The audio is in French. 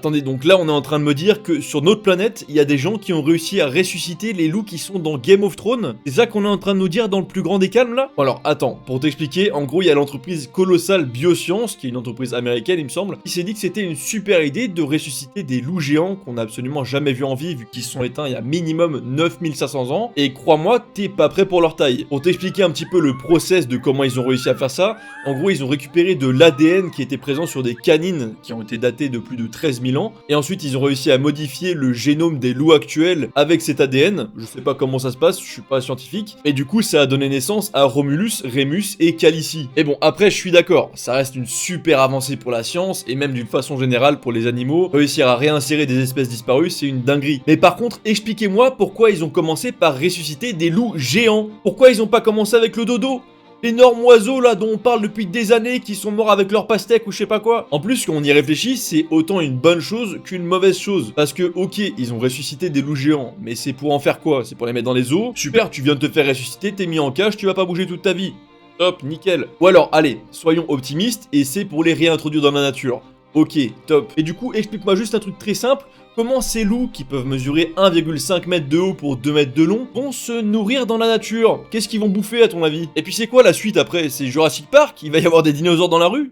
Attendez, donc là on est en train de me dire que sur notre planète, il y a des gens qui ont réussi à ressusciter les loups qui sont dans Game of Thrones? C'est ça qu'on est en train de nous dire dans le plus grand des calmes là? Alors attends, pour t'expliquer, en gros il y a l'entreprise colossale Bioscience, qui est une entreprise américaine il me semble, qui s'est dit que c'était une super idée de ressusciter des loups géants qu'on n'a absolument jamais vus en vie vu qu'ils sont éteints il y a minimum 9500 ans, et crois-moi, t'es pas prêt pour leur taille. Pour t'expliquer un petit peu le process de comment ils ont réussi à faire ça, en gros ils ont récupéré de l'ADN qui était présent sur des canines qui ont été datées de plus de 13 000 ans, et ensuite ils ont réussi à modifier le génome des loups actuels avec cet ADN. Je sais pas comment ça se passe, je suis pas scientifique, et du coup ça a donné naissance à Romulus, Remus et Khaleesi. Et bon, après je suis d'accord, ça reste une super avancée pour la science, et même d'une façon générale pour les animaux. Réussir à réinsérer des espèces disparues, c'est une dinguerie. Mais par contre, expliquez-moi pourquoi ils ont commencé par ressusciter des loups géants. Pourquoi ils ont pas commencé avec le dodo? L'énorme oiseau là dont on parle depuis des années qui sont morts avec leur pastèque ou je sais pas quoi. En plus, quand on y réfléchit, c'est autant une bonne chose qu'une mauvaise chose. Parce que, ok, ils ont ressuscité des loups géants, mais c'est pour en faire quoi? C'est pour les mettre dans les eaux? Super, tu viens de te faire ressusciter, t'es mis en cage, tu vas pas bouger toute ta vie. Top, nickel. Ou alors, allez, soyons optimistes et c'est pour les réintroduire dans la nature. Ok, top. Et du coup, explique-moi juste un truc très simple. Comment ces loups, qui peuvent mesurer 1,5 m de haut pour 2 mètres de long, vont se nourrir dans la nature? Qu'est-ce qu'ils vont bouffer à ton avis? Et puis c'est quoi la suite après? C'est Jurassic Park? Il va y avoir des dinosaures dans la rue?